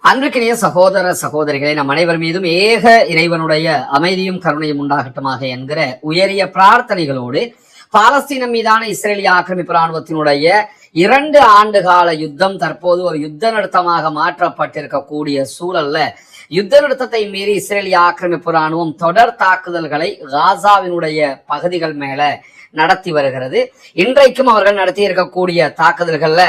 அன்றைக்கினிய சகோதர சகோதரிகளை நம் அனைவர் மீதும் ஏக இறைவனுடைய அமைதியும் கருணையும் உண்டாகட்டுமாக என்கிற உயரிய பிரார்த்தனைகளோடு பாலஸ்தீனம் மீதான இஸ்ரேலிய ஆக்கிரமிப்பு ராணுவத்தினுடைய 2 ஆண்டு கால யுத்தம் தற்போது ஒரு யுத்த நிறுத்தமாக மாற்றப்பட்டிருக்கக்கூடிய சூழல்ல யுத்த நிறுத்தத்தை மீறி இஸ்ரேலிய ஆக்கிரமிப்பு ராணுவம் தொடர் தாக்குதல்களை காசாவினுடைய பகுதிகள் மேல நடத்தி வருகிறது. இன்றைக்கும் அவர்கள் நடத்தி இருக்கக்கூடிய தாக்குதல்கள்ல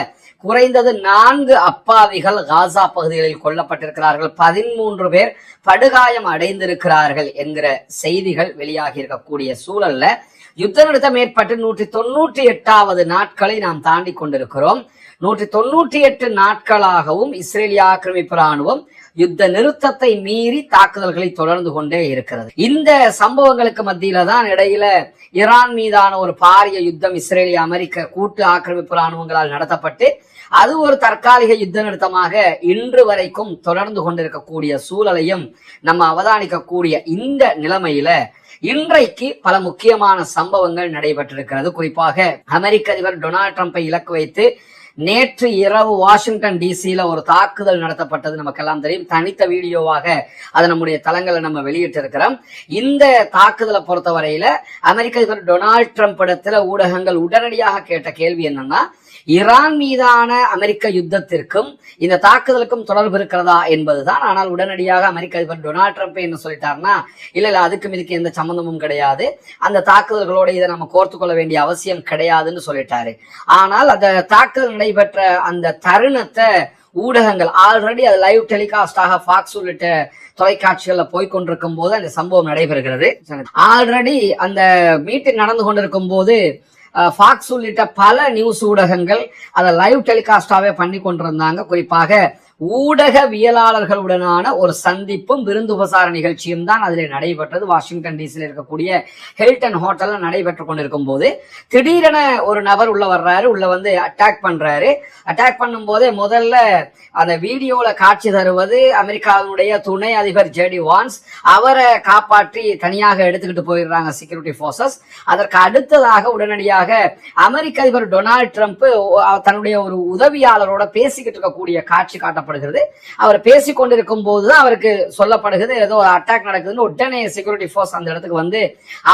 குறைந்தது 4 அப்பாவிகள் காசா பகுதிகளில் கொல்லப்பட்டிருக்கிறார்கள், 13 பேர் படுகாயம் அடைந்திருக்கிறார்கள் என்கிற செய்திகள் வெளியாகி இருக்கக்கூடிய சூழல்ல யுத்த நிறுத்தம் ஏற்பட்டு 198வது நாட்களை நாம் தாண்டி கொண்டிருக்கிறோம். 198 நாட்களாகவும் இஸ்ரேலிய ஆக்கிரமிப்பு ராணுவம் யுத்த நிறுத்தத்தை மீறி தாக்குதல்களை தொடர்ந்து கொண்டே இருக்கிறது. இந்த சம்பவங்களுக்கு மத்தியில தான் இடையில ஈரான் மீதான ஒரு பாரிய யுத்தம் இஸ்ரேலிய அமெரிக்க கூட்டு ஆக்கிரமிப்பு ராணுவங்களால் நடத்தப்பட்டு அது ஒரு தற்காலிக யுத்த நிறுத்தமாக இன்று வரைக்கும் தொடர்ந்து கொண்டிருக்கக்கூடிய சூழலையும் நம்ம அவதானிக்கக்கூடிய இந்த நிலைமையில இன்றைக்கு பல முக்கியமான சம்பவங்கள் நடைபெற்றிருக்கிறது. குறிப்பாக அமெரிக்க அதிபர் டொனால்ட் ட்ரம்பை இலக்கு வைத்து நேற்று இரவு வாஷிங்டன் டிசியில ஒரு தாக்குதல் நடத்தப்பட்டது நமக்கெல்லாம் தெரியும். தனித்த வீடியோவாக அதை நம்முடைய தளங்களை நம்ம வெளியிட்டு இருக்கிறோம். இந்த தாக்குதலை பொறுத்தவரையில அமெரிக்க அதிபர் டொனால்ட் ட்ரம்ப் இடத்துல ஊடகங்கள் உடனடியாக கேட்ட கேள்வி என்னன்னா, ஈரான் மீதான அமெரிக்க யுத்தத்திற்கும் இந்த தாக்குதலுக்கும் தொடர்பு இருக்கிறதா என்பதுதான். ஆனால் உடனடியாக அமெரிக்க அதிபர் டொனால்ட் ட்ரம்ப் என்ன சொல்லிட்டாருன்னா, இல்ல அதுக்கும் இதுக்கு எந்த சம்பந்தமும் கிடையாது, அந்த தாக்குதல்களோட இதை நம்ம கோர்த்து கொள்ள வேண்டிய அவசியம் கிடையாதுன்னு சொல்லிட்டாரு. ஆனால் அந்த தாக்குதல் நடைபெற்ற அந்த தருணத்தை ஊடகங்கள் ஆல்ரெடி அது லைவ் டெலிகாஸ்டாக ஃபாக்ஸ் உள்ளிட்ட தொலைக்காட்சிகள்ல போய்கொண்டிருக்கும் போது அந்த சம்பவம் நடைபெறுகிறது. ஆல்ரெடி அந்த மீட்டிங் நடந்து கொண்டிருக்கும் போது ஃபாக்ஸ் உள்ளிட்ட பல நியூஸ் ஊடகங்கள் அதை லைவ் டெலிகாஸ்டாவே பண்ணி கொண்டிருந்தாங்க. குறிப்பாக ஊடகவியலாளர்களுடனான ஒரு சந்திப்பும் விருந்துபசார நிகழ்ச்சியும் தான் அதில் நடைபெற்றது. வாஷிங்டன் டிசியில் இருக்கக்கூடிய ஹில்டன் ஹோட்டல்ல நடைபெற்றுக் கொண்டிருக்கும் போது திடீரென ஒரு நபர் உள்ள வர்றாரு, உள்ள வந்து அட்டாக் பண்றாரு. அட்டாக் பண்ணும் போதே முதல்ல அந்த வீடியோல காட்சி தருவது அமெரிக்காவினுடைய துணை அதிபர் ஜேடி வான்ஸ். அவரை காப்பாற்றி தனியாக எடுத்துக்கிட்டு போயிடுறாங்க செக்யூரிட்டி போர்சஸ். அதற்கு அடுத்ததாக உடனடியாக அமெரிக்க அதிபர் டொனால்ட் ட்ரம்ப் தன்னுடைய ஒரு உதவியாளரோட பேசிக்கிட்டு இருக்கக்கூடிய காட்சி காட்டப்படுகிறது. அவர் பேசிக் கொண்டிருக்கும் போதுதான் அவருக்கு சொல்லப்படுகிறது ஏதோ அட்டாக் நடக்குதுன்னு. உடனே செக்யூரிட்டி போர்ஸ் அந்த இடத்துக்கு வந்து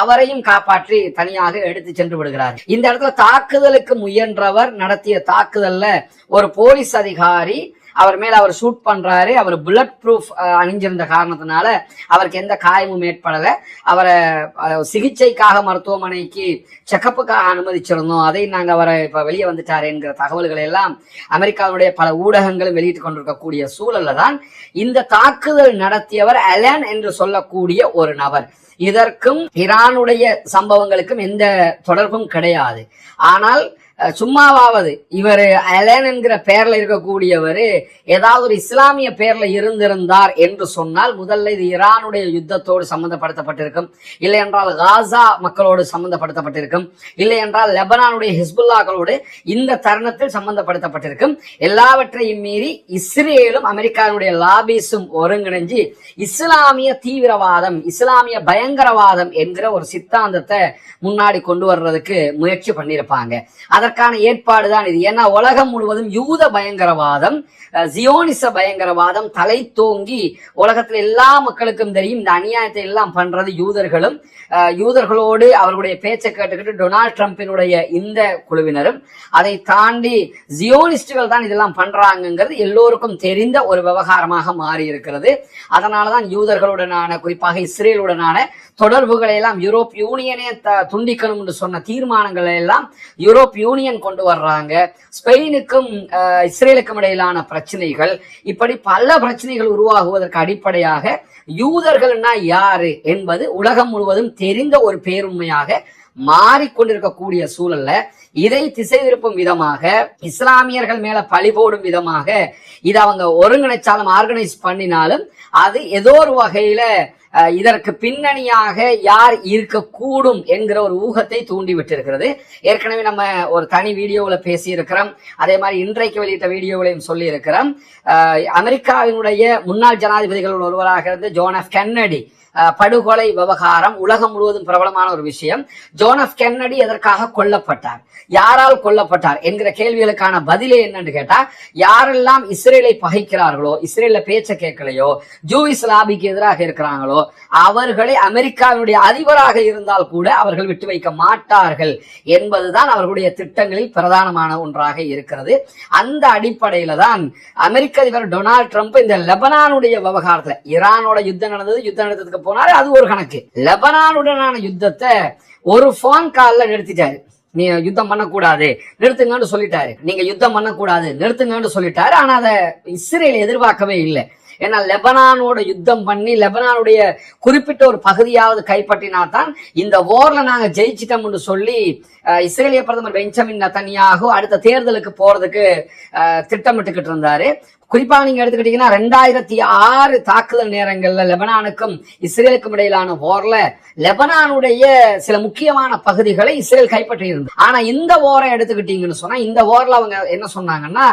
அவரையும் காப்பாற்றி தனியாக எடுத்து சென்று விடுகிறார். இந்த இடத்துல தாக்குதலுக்கு முயன்றவர் நடத்திய தாக்குதல்ல ஒரு போலீஸ் அதிகாரி அவர் மேல அவர் ஷூட் பண்றாரு. அவர் புல்லட் ப்ரூஃப் அணிஞ்சிருந்த காரணத்தினால அவருக்கு எந்த காயமும் ஏற்படல. அவரை சிகிச்சைக்காக மருத்துவமனைக்கு செக்கப்புக்காக அனுமதிச்சிருந்தோம், அதை நாங்க அவரை இப்ப வெளியே வந்துட்டாரு என்கிற தகவல்களை எல்லாம் அமெரிக்காவுடைய பல ஊடகங்களும் வெளியிட்டுக் கொண்டிருக்கக்கூடிய சூழல்ல தான் இந்த தாக்குதல் நடத்தியவர் அலன் என்று சொல்லக்கூடிய ஒரு நபர். இதற்கும் ஈரானுடைய சம்பவங்களுக்கும் எந்த தொடர்பும் கிடையாது. ஆனால் சும்மாவாவது இவர் அலன் என்கிற பெயர்ல இருக்கக்கூடியவர் ஏதாவது ஒரு இஸ்லாமிய பெயர்ல இருந்திருந்தார் என்று சொன்னால் முதல்ல இது ஈரானுடைய யுத்தத்தோடு சம்பந்தப்படுத்தப்பட்டிருக்கும், இல்லை என்றால் காசா மக்களோடு சம்பந்தப்படுத்தப்பட்டிருக்கும், இல்லை என்றால் லெபனானுடைய ஹிஸ்புல்லாக்களோடு இந்த தருணத்தில் சம்பந்தப்படுத்தப்பட்டிருக்கும். எல்லாவற்றையும் மீறி இஸ்ரேலும் அமெரிக்காவுடைய லாபிஸும் ஒருங்கிணைஞ்சு இஸ்லாமிய தீவிரவாதம், இஸ்லாமிய பயங்கரவாதம் என்கிற ஒரு சித்தாந்தத்தை முன்னாடி கொண்டு வர்றதுக்கு முயற்சி பண்ணியிருப்பாங்க. அதற்கான ஏற்பாடுதான் இது. ஏன்னா உலகம் முழுவதும் யூத பயங்கரவாதம், ஜியோனிச பயங்கரவாதம் தலை தோங்கி உலகத்துல எல்லா மக்களுக்கும் தெரியும். இந்த அநியாயத்தை எல்லாம் பண்றது யூதர்களும், யூதர்களோடு அவர்களுடைய பேச்சை கேட்டுக்கிட்டு டொனால்ட் ட்ரம்பினுடைய இந்த குழுவினரும், அதை தாண்டி ஜியோனிஸ்டுகள் தான் இதெல்லாம் பண்றாங்கிறது எல்லோருக்கும் தெரிந்த ஒரு விவகாரமாக மாறி இருக்கிறது. அதனாலதான் யூதர்களுடனான, குறிப்பாக இஸ்ரேலுடனான தொடர்புகளை எல்லாம் யூரோப் யூனியனே துண்டிக்கணும் என்று சொன்ன தீர்மானங்களை எல்லாம் யூரோப் யூனியன் கொண்டு வர்றாங்க. ஸ்பெயினுக்கும் இஸ்ரேலுக்கும் இடையிலான பிரச்சனைகள், இப்படி பல பிரச்சனைகள் உருவாகுவதற்கு அடிப்படையாக யூதர்கள்னா யாரு என்பது உலகம் முழுவதும் தெரிந்த ஒரு பேருண்மையாக மாறிக்கொண்டிருக்கக்கூடிய சூழல்ல இதை திசை திருப்பும் விதமாக, இஸ்லாமியர்கள் மேல பழி போடும் விதமாக இதை அவங்க ஒருங்கிணைச்சாலும் ஆர்கனைஸ் பண்ணினாலும் அது ஏதோ ஒரு வகையில இதற்கு பின்னணியாக யார் இருக்கக்கூடும் என்கிற ஒரு ஊகத்தை தூண்டிவிட்டிருக்கிறது. ஏற்கனவே நம்ம ஒரு தனி வீடியோவில் பேசி இருக்கிறோம். அதே மாதிரி இன்றைக்கு வெளியிட்ட வீடியோவிலையும் சொல்லி இருக்கிறோம். அமெரிக்காவினுடைய முன்னாள் ஜனாதிபதிகள் ஒருவராக இருந்த ஜான் எஃப் கென்னடி படுகொலை விவகாரம் உலகம் முழுவதும் பிரபலமான ஒரு விஷயம். ஜான் எஃப் கென்னடி எதற்காக கொல்லப்பட்டார், யாரால் கொல்லப்பட்டார் என்கிற கேள்விகளுக்கான பதிலே என்னன்னு கேட்டா, யாரெல்லாம் இஸ்ரேலை பகைக்கிறார்களோ, இஸ்ரேல பேச்ச கேட்கலையோ, ஜூவிஸ் லாபிக்கு எதிராக இருக்கிறாங்களோ அவர்களை அமெரிக்காவினுடைய அதிபராக இருந்தால் கூட அவர்கள் விட்டு வைக்க மாட்டார்கள் என்பதுதான் அவர்களுடைய திட்டங்களில் பிரதானமான ஒன்றாக இருக்கிறது. அந்த அடிப்படையில தான் அமெரிக்க அதிபர் டொனால்ட் ட்ரம்ப் இந்த லெபனானுடைய விவகாரத்துல, ஈரானோட யுத்தம் நடந்ததுக்கு போனாரு, அது ஒரு கணக்கு. லெபனானுடனான யுத்தத்தை ஒரு போன் கால்ல நிறுத்திட்டாரு. நீ யுத்தம் பண்ணக்கூடாது நிறுத்துங்கன்னு சொல்லிட்டாரு. நீங்க யுத்தம் பண்ணக்கூடாது நிறுத்துங்கன்னு சொல்லிட்டாரு. ஆனா அதை இஸ்ரேல் எதிர்பார்க்கவே இல்லை. ஏன்னா லெபனானோட யுத்தம் பண்ணி லெபனானுடைய குறிப்பிட்ட ஒரு பகுதியாவது கைப்பற்றினா தான் இந்த வார்ல நாங்க ஜெயிச்சிட்டோம்னு சொல்லி இஸ்ரேலிய பிரதமர் பெஞ்சமின் நெதன்யாகு அடுத்த தேர்தலுக்கு போறதுக்கு திட்டமிட்டுக்கிட்டு இருந்தாரு. குறிப்பா நீங்க எடுத்துக்கிட்டீங்கன்னா 2006 தாக்குதல் நேரங்கள்ல லெபனானுக்கும் இஸ்ரேலுக்கும் இடையிலான வார்ல லெபனானுடைய சில முக்கியமான பகுதிகளை இஸ்ரேல் கைப்பற்றி இருந்தது. ஆனா இந்த வாரை எடுத்துக்கிட்டீங்கன்னு சொன்னா, இந்த வார்ல அவங்க என்ன சொன்னாங்கன்னா,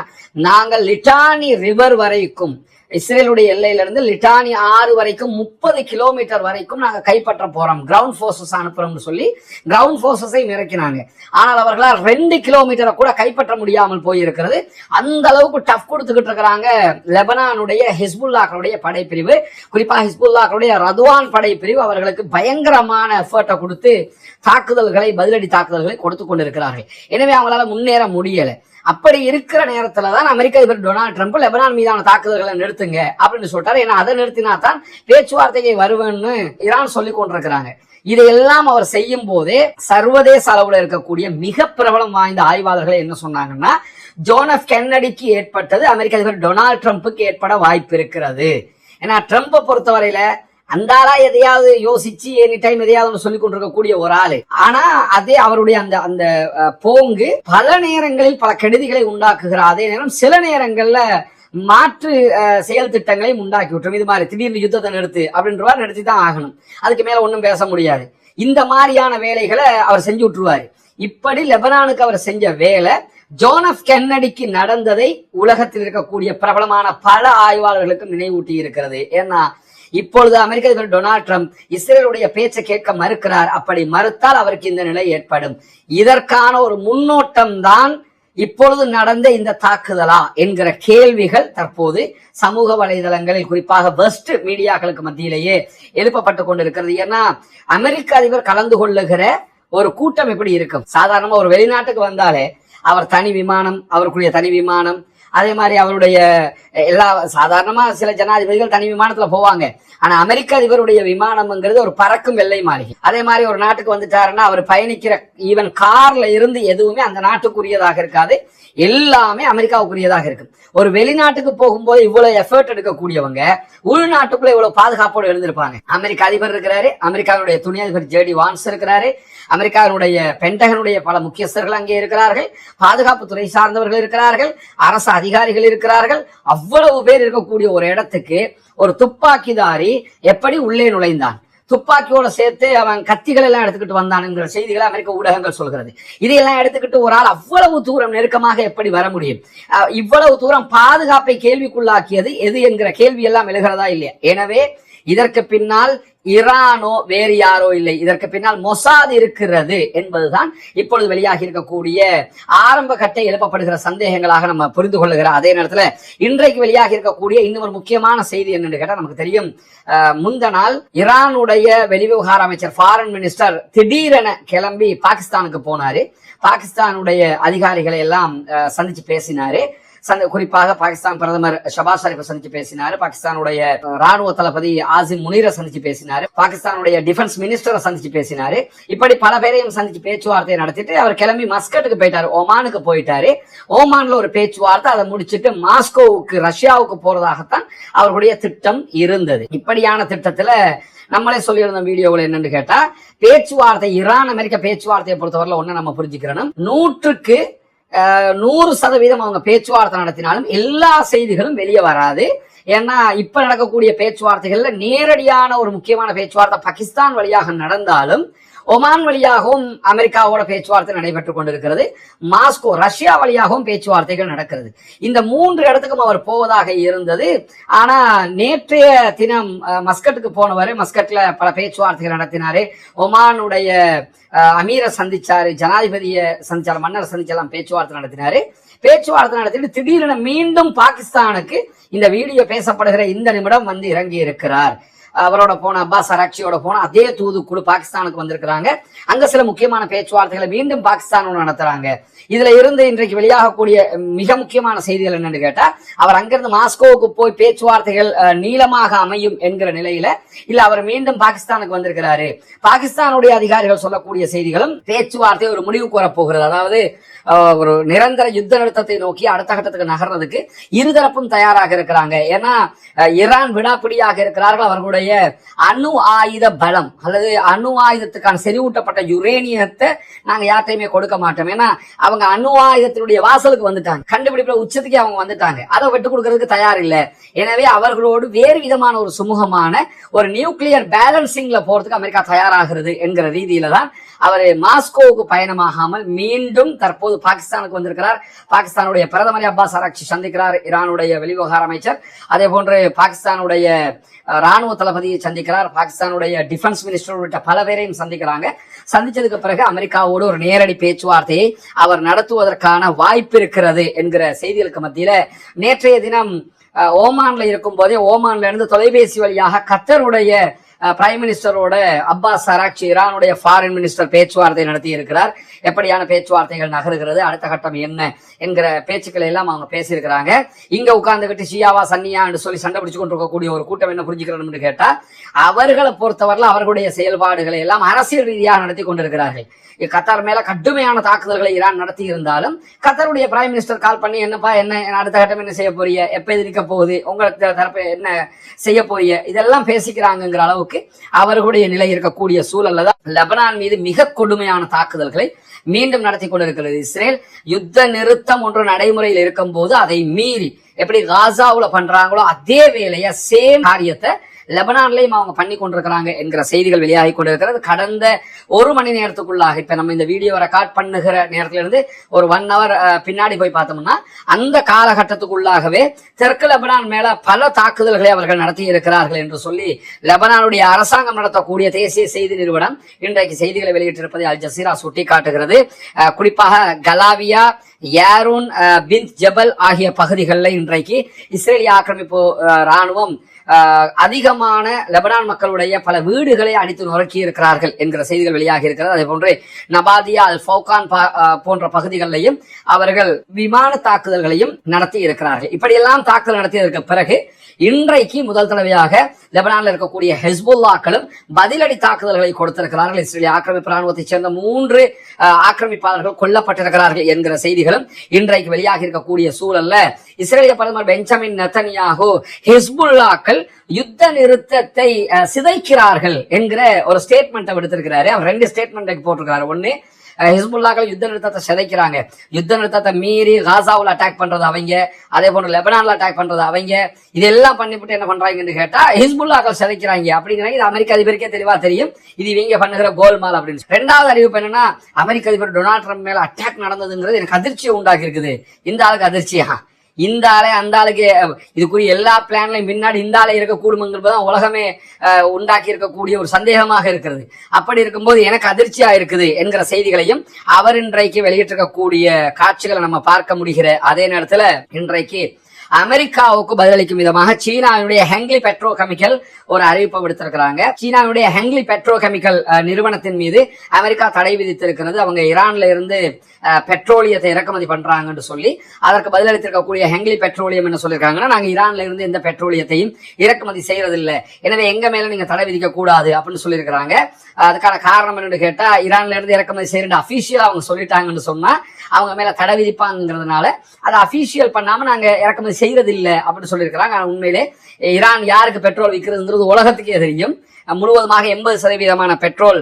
நாங்கள் லிட்டானி ரிவர் வரைக்கும், இஸ்ரேலுடைய எல்லையிலிருந்து லிட்டானி ஆறு வரைக்கும் 30 கிலோமீட்டர் வரைக்கும் நாங்க கைப்பற்ற போறோம், கிரவுண்ட் போர்சஸ் அனுப்புறோம்னு சொல்லி கிரவுண்ட் போர்சஸை மிரக்கினாங்க. ஆனால் அவர்களால் 2 கிலோமீட்டரை கூட கைப்பற்ற முடியாமல் போயிருக்கிறது. அந்த அளவுக்கு டஃப் கொடுத்துக்கிட்டு இருக்கிறாங்க லெபனானுடைய ஹிஸ்புல்லாக்களுடைய படைப்பிரிவு. குறிப்பா ஹிஸ்புல்லாக்களுடைய ரதுவான் படைப்பிரிவு அவர்களுக்கு பயங்கரமான எஃபர்ட்டை கொடுத்து தாக்குதல்களை, பதிலடி தாக்குதல்களை கொடுத்து கொண்டிருக்கிறார்கள். எனவே அவங்களால முன்னேற முடியல. அப்படி இருக்கிற நேரத்துலதான் அமெரிக்க அதிபர் டொனால்ட் ட்ரம்ப் லெபனான் மீதான தாக்குதல்களை நிறுத்துங்க அப்படின்னு சொல்லிட்டாரு. ஏன்னா அதை நிறுத்தினா தான் பேச்சுவார்த்தைக்கு வருவேன்னு ஈரான் சொல்லி கொண்டிருக்கிறாங்க. இதையெல்லாம் அவர் செய்யும் போதே சர்வதேச அளவுல இருக்கக்கூடிய மிக பிரபலம் வாய்ந்த ஆய்வாளர்கள் என்ன சொன்னாங்கன்னா, ஜான் எஃப் கென்னடிக்கு ஏற்பட்டது அமெரிக்க அதிபர் டொனால்ட் ட்ரம்ப்புக்கு ஏற்பட வாய்ப்பு இருக்கிறது. ஏன்னா ட்ரம்பை பொறுத்தவரையில அந்த ஆளா எதையாவது யோசிச்சு எனி டைம் எதையாவது சொல்லி கொண்டிருக்கக்கூடிய ஒரு ஆளு. ஆனா அதே அவருடைய அந்த அந்த போங்கு பல நேரங்களில் பல கெடுதிகளை உண்டாக்குகிற அதே நேரம் சில நேரங்கள்ல மாற்று செயல் திட்டங்களை உண்டாக்கி விட்டுரும். இது மாதிரி திடீர்னு யுத்தத்தை நிறுத்து அப்படின்றவா நிறுத்தி தான் ஆகணும், அதுக்கு மேல ஒன்றும் பேச முடியாது. இந்த மாதிரியான வேலைகளை அவர் செஞ்சு விட்டுருவாரு. இப்படி லெபனானுக்கு அவர் செஞ்ச வேலை ஜான் எஃப் கென்னடிக்கு நடந்ததை உலகத்தில் இருக்கக்கூடிய பிரபலமான பல ஆய்வாளர்களுக்கும் நினைவூட்டி இருக்கிறது. ஏன்னா இப்பொழுது அமெரிக்க அதிபர் டொனால்ட் ட்ரம்ப் இஸ்ரேலுடைய பேச்சை கேட்க மறுக்கிறார். அப்படி மறுத்தால் அவருக்கு இந்த நிலை ஏற்படும். இதற்கான ஒரு முன்னோட்டம் தான் இப்பொழுது நடந்த இந்த தாக்குதலா என்கிற கேள்விகள் தற்போது சமூக வலைதளங்களில் குறிப்பாக வெஸ்ட் மீடியாக்களுக்கு மத்தியிலேயே எழுப்பப்பட்டு கொண்டிருக்கிறது. ஏன்னா அமெரிக்க அதிபர் கலந்து கொள்ளுகிற ஒரு கூட்டம் எப்படி இருக்கும்? சாதாரணமா ஒரு வெளிநாட்டுக்கு வந்தாலே அவர் தனி விமானம், அவருக்குரிய தனி விமானம், அதே மாதிரி அவருடைய எல்லா சாதாரணமா சில ஜனாதிபதிகள் தனி விமானத்துல போவாங்க. ஆனா அமெரிக்க அதிபருடைய விமானம்ங்கிறது ஒரு பறக்கும் வெள்ளை மாளிகை. அதே மாதிரி ஒரு நாட்டுக்கு வந்துட்டாருன்னா அவர் பயணிக்கிற ஈவன் கார்ல இருந்து எதுவுமே அந்த நாட்டுக்குரியதாக இருக்காது, எல்லாமே அமெரிக்காவுக்குரியதாக இருக்கு. ஒரு வெளிநாட்டுக்கு போகும்போது இவ்வளவு எஃபர்ட் எடுக்கக்கூடியவங்க உள்நாட்டுக்குள்ள இவ்வளவு பாதுகாப்போடு எழுந்திருப்பாங்க. அமெரிக்க அதிபர் இருக்கிறாரு, அமெரிக்காவுடைய துணை அதிபர் ஜேடி வான்ஸ் இருக்கிறாரு, அமெரிக்காவுடைய பென்டகனுடைய பல முக்கியஸ்தர்கள் அங்கே இருக்கிறார்கள், பாதுகாப்பு துறை சார்ந்தவர்கள் இருக்கிறார்கள், அரசு அதிகாரிகள் இருக்கிறார்கள். அவ்வளவு பேர் இருக்கக்கூடிய ஒரு இடத்துக்கு ஒரு துப்பாக்கிதாரி எப்படி உள்ளே நுழைந்தான், துப்பாக்கியோட சேர்த்து அவன் கத்திகள் எல்லாம் எடுத்துக்கிட்டு வந்தானுங்கிற செய்திகளை அமெரிக்க ஊடகங்கள் சொல்கிறது. இதையெல்லாம் எடுத்துக்கிட்டு ஒரு ஆள் அவ்வளவு தூரம் நெருக்கமாக எப்படி வர முடியும்? இவ்வளவு தூரம் பாதுகாப்பை கேள்விக்குள்ளாக்கியது எது என்கிற கேள்வி எல்லாம் எழுகிறதா இல்லையா? எனவே இதற்கு பின்னால் ஈரானோ வேறு யாரோ இல்லை, இதற்கு பின்னால் மொசாத் இருக்கிறது என்பதுதான் இப்பொழுது வெளியாகி இருக்கக்கூடிய ஆரம்ப கட்ட எழுப்பப்படுகிற சந்தேகங்களாக நம்ம புரிந்து கொள்ளுகிற அதே நேரத்துல இன்றைக்கு வெளியாகி இருக்கக்கூடிய இன்னும் ஒரு முக்கியமான செய்தி என்னன்னு கேட்டா, நமக்கு தெரியும் முந்த நாள் ஈரானுடைய வெளிவிவகார அமைச்சர் ஃபாரின் மினிஸ்டர் திடீரென கிளம்பி பாகிஸ்தானுக்கு போனாரு. பாகிஸ்தானுடைய அதிகாரிகளை எல்லாம் சந்திச்சு பேசினாரு. குறிப்பாக பாகிஸ்தான் பிரதமர் ஷபாஸ் ஷரீஃபை சந்திச்சு பேசினாரு, பாகிஸ்தானுடைய ராணுவ தளபதி ஆசிம் முனீரை சந்திச்சு பேசினாரு, பாகிஸ்தானுடைய டிஃபென்ஸ் மினிஸ்டரை சந்திச்சு பேசினாரு. இப்படி பல பேரையும் சந்திச்சு பேச்சுவார்த்தையை நடத்திட்டு அவர் கிளம்பி மஸ்கட்டுக்கு போயிட்டாரு, ஓமானுக்கு போயிட்டாரு. ஓமான்ல ஒரு பேச்சுவார்த்தை, அதை முடிச்சுட்டு மாஸ்கோவுக்கு ரஷ்யாவுக்கு போறதாகத்தான் அவர்களுடைய திட்டம் இருந்தது. இப்படியான திட்டத்துல நம்மளே சொல்லியிருந்த வீடியோவில் என்னன்னு கேட்டா, பேச்சுவார்த்தை ஈரான் அமெரிக்க பேச்சுவார்த்தையை பொறுத்தவரை ஒண்ணு நம்ம புரிஞ்சுக்கிறோம், 100க்கு 100% அவங்க பேச்சுவார்த்தை நடத்தினாலும் எல்லா செய்திகளும் வெளியே வராது. ஏன்னா இப்ப நடக்கக்கூடிய பேச்சுவார்த்தைகள்ல நேரடியான ஒரு முக்கியமான பேச்சுவார்த்தை பாகிஸ்தான் வழியாக நடந்தாலும் ஒமான் வழியாகவும் அமெரிக்காவோட பேச்சுவார்த்தை நடைபெற்றுக் கொண்டிருக்கிறது. மாஸ்கோ ரஷ்யா வழியாகவும் பேச்சுவார்த்தைகள் நடக்கிறது. இந்த 3 இடத்துக்கும் அவர் போவதாக இருந்தது. ஆனா நேற்றைய தினம் மஸ்கட்டுக்கு போனவர், மஸ்கட்ல பல பேச்சுவார்த்தைகள் நடத்தினாரு. ஒமானுடைய அமீரை சந்திச்சாரு, ஜனாதிபதியை சந்திச்சாரு, மன்னர் சந்திச்செல்லாம் பேச்சுவார்த்தை நடத்தினாரு. பேச்சுவார்த்தை நடத்திட்டு திடீரென மீண்டும் பாகிஸ்தானுக்கு இந்த வீடியோ பேசப்படுகிற இந்த நிமிடம் வந்து இறங்கி இருக்கிறார். அவரோட போன அப்பாஸ் அராக்சியோட போன அதே தூதுக்குழு பாகிஸ்தானுக்கு வந்திருக்கிறாங்க. அங்க சில முக்கியமான பேச்சுவார்த்தைகளை மீண்டும் பாகிஸ்தானோட நடத்துறாங்க. இதுல இருந்து இன்றைக்கு வெளியாகக்கூடிய மிக முக்கியமான செய்திகள் என்னன்னு கேட்டா, அவர் அங்கிருந்து மாஸ்கோவுக்கு போய் பேச்சுவார்த்தைகள் நீளமாக அமையும் என்கிற நிலையில இல்ல அவர் மீண்டும் பாகிஸ்தானுக்கு வந்திருக்கிறாரு. பாகிஸ்தானுடைய அதிகாரிகள் சொல்லக்கூடிய செய்திகளும் பேச்சுவார்த்தை ஒரு முடிவுக்கு வரப்போகிறது. அதாவது ஒரு நிரந்தர யுத்த நிறுத்தத்தை நோக்கி அடுத்த கட்டத்துக்கு நகர்றதுக்கு இருதரப்பும் தயாராக இருக்கிறாங்க. ஏன்னா ஈரான் விடாப்பிடியாக இருக்கிறார்கள். அவர்களுடைய அணு ஆயுத பலம் அல்லது அணு ஆயுதத்துக்கான செறிவூட்டப்பட்ட யுரேனியத்தை நாங்க யார்ட்டையுமே கொடுக்க மாட்டோம். ஏன்னா அவங்க அணு ஆயுதத்தினுடைய வாசலுக்கு வந்துட்டாங்க, கண்டுபிடிப்புல உச்சத்துக்கு அவங்க வந்துட்டாங்க. அதை விட்டு கொடுக்கறதுக்கு தயார் இல்லை. எனவே அவர்களோடு வேறு விதமான ஒரு சுமூகமான ஒரு நியூக்ளியர் பேலன்சிங்ல போறதுக்கு அமெரிக்கா தயாராகிறது என்கிற ரீதியில தான் அவர் மாஸ்கோவுக்கு பயணமாகாமல் மீண்டும் தற்போது பாகிஸ்தானுக்கு வந்திருக்கிறார். பாகிஸ்தானுடைய பிரதமர் அப்பாஸ் அராக்சி சந்திக்கிறார், ஈரானுடைய வெளிவிவகார அமைச்சர், அதே போன்று பாகிஸ்தானுடைய ராணுவ தளபதியை சந்திக்கிறார், பாகிஸ்தானுடைய டிஃபென்ஸ் மினிஸ்டர் உள்ளிட்ட பல பேரையும் சந்திக்கிறாங்க. சந்திச்சதுக்கு பிறகு அமெரிக்காவோடு ஒரு நேரடி பேச்சுவார்த்தையை அவர் நடத்துவதற்கான வாய்ப்பு இருக்கிறது என்கிற செய்திகளுக்கு மத்தியில நேற்றைய தினம் ஓமான்ல இருக்கும் போதே ஓமான்ல இருந்து தொலைபேசி வழியாக கத்தருடைய பிரைம் மினிஸ்டரோட அப்பாஸ் அராக்சி ஈரானுடைய ஃபாரின் மினிஸ்டர் பேச்சுவார்த்தை நடத்தி இருக்கிறார். எப்படியான பேச்சுவார்த்தைகள் நகருகிறது, அடுத்த கட்டம் என்ன என்கிற பேச்சுக்களை எல்லாம் அவங்க பேசியிருக்கிறாங்க. இங்க உட்கார்ந்துகிட்டு ஷியாவா சன்னியா என்று சொல்லி சண்டை பிடிச்சு கொண்டிருக்கக்கூடிய ஒரு கூட்டம் என்ன புரிஞ்சுக்கிறோம்னு கேட்டா, அவர்களை பொறுத்தவரை அவர்களுடைய செயல்பாடுகளை எல்லாம் அரசியல் ரீதியாக நடத்தி கொண்டிருக்கிறார்கள். கத்தார் மேல கடுமையான தாக்குதல்களை ஈரான் நடத்தி இருந்தாலும் கத்தாருடைய பிரைம் மினிஸ்டர் கால் பண்ணி என்னப்பா என்ன அடுத்த கட்டம் என்ன செய்ய போறீங்க, எப்ப எதிர்க்க போகுது, உங்களுக்கு தரப்பு என்ன செய்ய போறீங்க, இதெல்லாம் பேசிக்கிறாங்கிற அளவுக்கு அவர்களுடைய நிலை இருக்கக்கூடிய சூழல்ல தான் லெபனான் மீது மிக கொடுமையான தாக்குதல்களை மீண்டும் நடத்தி கொண்டிருக்கிறது இஸ்ரேல். யுத்த நிறுத்தம் ஒன்று நடைமுறையில் இருக்கும் போது அதை மீறி எப்படி காசாவுல பண்றாங்களோ அதே வேலைய சேம் காரியத்தை லெபனான்லயும் அவங்க பண்ணி கொண்டிருக்கிறாங்க என்கிற செய்திகள் வெளியாகி கொண்டிருக்கிறது. கடந்த 1 மணி நேரத்துக்குள்ளாக இப்ப நம்ம இந்த வீடியோ ரெக்கார்ட் பண்ணுகிற நேரத்துல இருந்து ஒரு 1 hour பின்னாடி போய் பார்த்தோம்னா அந்த காலகட்டத்துக்குள்ளாகவே தெற்கு லெபனான் மேல பல தாக்குதல்களை அவர்கள் நடத்தி இருக்கிறார்கள் என்று சொல்லி லெபனானுடைய அரசாங்கம் நடத்தக்கூடிய தேசிய செய்தி நிறுவனம் இன்றைக்கு செய்திகளை வெளியிட்டிருப்பதை அல் ஜசீரா சுட்டி காட்டுகிறது. குறிப்பாக கலாவியா, யாரூன், பின் ஜபல் ஆகிய பகுதிகளில் இன்றைக்கு இஸ்ரேலிய ஆக்கிரமிப்பு ராணுவம் அதிகமான லெபனான் மக்களுடைய பல வீடுகளை அடித்து நொறுக்கி இருக்கிறார்கள் என்கிற செய்திகள் வெளியாகி இருக்கிறது. அதே போன்று நபாதியா, அல் ஃபௌகான் போன்ற பகுதிகளிலையும் அவர்கள் விமான தாக்குதல்களையும் நடத்தி இருக்கிறார்கள். இப்படியெல்லாம் தாக்குதல் நடத்தியதற்கு பிறகு இன்றைக்கு முதல் தடவையாக லெபனான்ல இருக்கக்கூடிய ஹெஸ்புல்லாக்களும் பதிலடி தாக்குதல்களை கொடுத்திருக்கிறார்கள். இஸ்ரேலிய ஆக்கிரமிப்பு ராணுவத்தைச் சேர்ந்த 3 ஆக்கிரமிப்பாளர்கள் கொல்லப்பட்டிருக்கிறார்கள் என்கிற செய்திகளும் இன்றைக்கு வெளியாகி இருக்கக்கூடிய சூழல்ல இஸ்ரேலிய பிரதமர் பெஞ்சமின் நெத்தன்யாகு ஹெஸ்புல்லாக்கள் யுத்த நிறுத்தத்தை சிதைக்கிறார்கள் என்கிற ஒரு ஸ்டேட்மெண்ட் விடுத்திருக்கிறாரு. அவர் 2 ஸ்டேட்மெண்ட் போட்டிருக்கிறாரு. ஒன்னு, ஹிஸ்புல்லாக்கள் யுத்த நிறுத்தத்தை சிதைக்கிறாங்க, யுத்த நிறுத்தத்தை மீறி காசாவுல அட்டாக் பண்றது அவங்க, அதே போன்று லெபனான்ல அட்டாக் பண்றது அவங்க, இதெல்லாம் பண்ணிவிட்டு என்ன பண்றாங்கன்னு கேட்டா ஹிஸ்புல்லாக்கள் சிதைக்கிறாங்க அப்படிங்கிறாங்க. இது அமெரிக்க அதிபருக்கே தெளிவா தெரியும், இது இவங்க பண்ணுகிற கோல்மால் அப்படின்னு. 2வது அறிவிப்பு என்னன்னா, அமெரிக்க அதிபர் டொனால்ட் ட்ரம்ப் மேல அட்டாக் நடந்ததுங்கிறது எனக்கு அதிர்ச்சியை உண்டாக்கி இருக்குது. இந்த ஆளுக்கு அதிர்ச்சியா, இந்த ஆளை அந்த ஆளுக்கு இதுக்குரிய எல்லா பிளான்லையும் பின்னாடி இந்த ஆளை இருக்கக்கூடும்ங்கிறதுதான் உலகமே உண்டாக்கி இருக்கக்கூடிய ஒரு சந்தேகமாக இருக்கிறது. அப்படி இருக்கும்போது எனக்கு அதிர்ச்சியா இருக்குது என்கிற செய்திகளையும் அவர் இன்றைக்கு வெளியிட்டிருக்கக்கூடிய காட்சிகளை நம்ம பார்க்க முடிகிற அதே நேரத்துல இன்றைக்கு அமெரிக்காவுக்கு பதிலளிக்கும் விதமாக சீனாவுடைய ஹெங்லி பெட்ரோ கெமிக்கல் ஒரு அறிவிப்பை விடுத்திருக்கிறாங்க. சீனாவுடைய ஹெங்லி பெட்ரோ கெமிக்கல் நிறுவனத்தின் மீது அமெரிக்கா தடை விதித்திருக்கிறது. அவங்க ஈரான்ல இருந்து பெட்ரோலியத்தை இறக்குமதி பண்றாங்கன்னு சொல்லி அதற்கு பதிலளித்திருக்கக்கூடிய ஹெங்லி பெட்ரோலியம் என்ன சொல்லியிருக்காங்கன்னா, நாங்க ஈரான்ல இருந்து எந்த பெட்ரோலியத்தையும் இறக்குமதி செய்யறதில்லை, எனவே எங்க மேல நீங்க தடை விதிக்க கூடாது அப்படின்னு சொல்லியிருக்கிறாங்க. அதுக்கான காரணம் என்னன்னு கேட்டா, ஈரான்ல இருந்து இறக்குமதி செய்யற அபிஷியலா அவங்க சொல்லிட்டாங்கன்னு சொன்னா அவங்க மேல தடை விதிப்பாங்கிறதுனால அதை அபிஷியல் பண்ணாம நாங்க இறக்குமதி செய்யறதில்லை அப்படின்னு சொல்லியிருக்கிறாங்க. உண்மையிலே ஈரான் யாருக்கு பெட்ரோல் விற்கிறதுங்கிறது உலகத்துக்கே தெரியும். முழுவதுமாக 80% பெட்ரோல்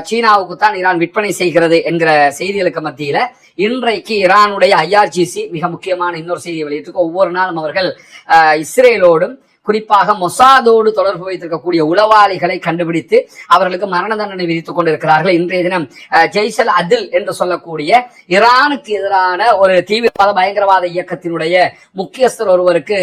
சீனாவுக்கு தான் ஈரான் விற்பனை செய்கிறது என்கிற செய்திகளுக்கு மத்தியில இன்றைக்கு ஈரானுடைய IRGC மிக முக்கியமான இன்னொரு செய்தியை வெளியிட்டிருக்கு. ஒவ்வொரு நாளும் அவர்கள் இஸ்ரேலோடும் குறிப்பாக மொசாதோடு தொடர்பு வைத்திருக்கக்கூடிய உளவாளிகளை கண்டுபிடித்து அவர்களுக்கு மரண தண்டனை விதித்துக் கொண்டிருக்கிறார்கள். இன்றைய தினம் ஜெய்ஷல் அதில் என்று சொல்லக்கூடிய ஈரானுக்கு எதிரான ஒரு தீவிரவாத பயங்கரவாத இயக்கத்தினுடைய முக்கியஸ்தர் ஒருவருக்கு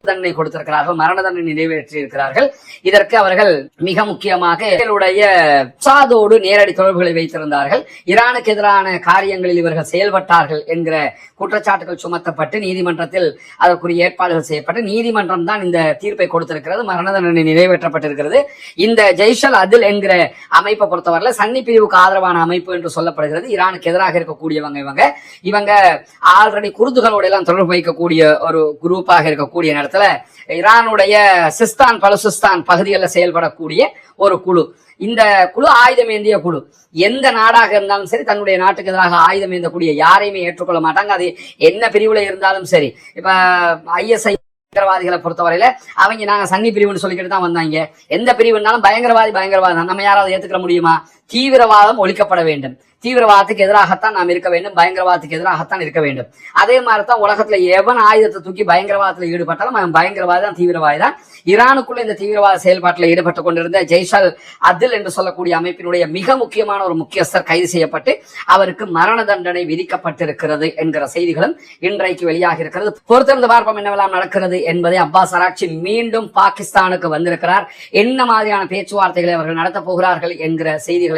தண்டனை கொடுத்திருக்கிறார்கள், மரண தண்டனை நிறைவேற்றி இருக்கிறார்கள். இதற்கு அவர்கள் மிக முக்கியமாக மொசாதோடு நேரடி தொடர்புகளை வைத்திருந்தார்கள், ஈரானுக்கு எதிரான காரியங்களில் இவர்கள் செயல்பட்டார்கள் என்கிற குற்றச்சாட்டுகள் சுமத்தப்பட்டு நீதிமன்றத்தில் அதற்குரிய ஏற்பாடுகள் செய்யப்பட்டு நீதிமன்றம் தான் இந்த தீர்ப்பை கொடுத்திருக்கிறது, மரண தண்டனை நிறைவேற்றப்பட்டிருக்கிறது. இந்த ஜெய்ஷல் அதில் என்கிற அமைப்பை பொறுத்தவரை சன்னி பிரிவுக்கு ஆதரவான அமைப்பு என்று சொல்லப்படுகிறது. ஈரானுக்கு எதிராக இருக்கக்கூடியவங்க இவங்க ஆல்ரெடி குர்துகளோட எல்லாம் தொடர்பு வைக்கக்கூடிய ஒரு குரூப்பாக இருக்கக்கூடிய நேரத்தில் ஈரானுடைய சிஸ்தான் பலுசிஸ்தான் பகுதிகளில் செயல்படக்கூடிய ஒரு குழு. இந்த குழு ஆயுதம் ஏந்திய குழு. எந்த நாடாக இருந்தாலும் சரி தன்னுடைய நாட்டுக்கு எதிராக ஆயுதம் ஏந்தக்கூடிய யாரையுமே ஏற்றுக்கொள்ள மாட்டாங்க. அது என்ன பிரிவுல இருந்தாலும் சரி. இப்ப ISI பயங்கரவாதிகளை பொறுத்தவரையில அவங்க நாங்க சன்னி பிரிவுன்னு சொல்லிக்கிட்டு தான் வந்தாங்க. எந்த பிரிவுனாலும் பயங்கரவாதி நம்ம யாராவது ஏத்துக்கிற முடியுமா? தீவிரவாதம் ஒழிக்கப்பட வேண்டும், தீவிரவாதத்துக்கு எதிராகத்தான் நாம் இருக்க வேண்டும், பயங்கரவாதத்துக்கு எதிராகத்தான் இருக்க வேண்டும். அதே மாதிரிதான் உலகத்துல எவன் ஆயுதத்தை தூக்கி பயங்கரவாதத்தில் ஈடுபட்டாலும் அவன் பயங்கரவாதி தான், தீவிரவாதி தான். ஈரானுக்குள்ள இந்த தீவிரவாத செயல்பாட்டில் ஈடுபட்டுக் கொண்டிருந்த ஜெய்ஷல் அதில் என்று சொல்லக்கூடிய அமைப்பினுடைய மிக முக்கியமான ஒரு முக்கியஸ்தர் கைது செய்யப்பட்டு அவருக்கு மரண தண்டனை விதிக்கப்பட்டிருக்கிறது என்கிற செய்திகளும் இன்றைக்கு வெளியாக இருக்கிறது. பொறுத்திருந்து பார்ப்போம் என்னவெல்லாம் நடக்கிறது என்பதை. அப்பாஸ் ஆராக்சி மீண்டும் பாகிஸ்தானுக்கு வந்திருக்கிறார். என்ன மாதிரியான பேச்சுவார்த்தைகளை அவர்கள் நடத்தப் போகிறார்கள் என்கிற செய்திகளையும்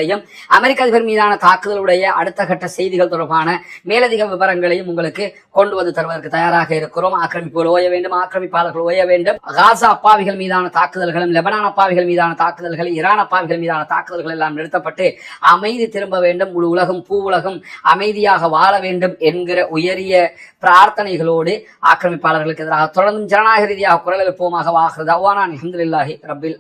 அமெரிக்க அதிபர் மீதான தாக்குதலுடைய அடுத்த கட்ட செய்திகள் தொடர்பான மேலதிக விவரங்களையும் உங்களுக்கு கொண்டு வந்து தருவதற்கு தயாராக இருக்கிறோம். ஆக்கிரமிப்புகள் ஓய வேண்டும், ஆக்கிரமிப்பாளர்கள் ஓய வேண்டும். காசா அப்பாவிகள் மீதான தாக்குதல்களும், லெபனான் அப்பாவிகள் மீதான தாக்குதல்கள், ஈரான் அப்பாவிகள் மீதான தாக்குதல்கள் எல்லாம் நிறுத்தப்பட்டு அமைதி திரும்ப வேண்டும், முழு உலகம் பூ உலகம் அமைதியாக வாழ வேண்டும் என்கிற உயரிய பிரார்த்தனைகளோடு ஆக்கிரமிப்பாளர்களுக்கு எதிராக தொடர்ந்தும் ஜனநாயக ரீதியாக குரல் எழுப்புவோமாக. வாஹிர் தஅவானா அல்ஹம்துலில்லாஹி ரப்பில்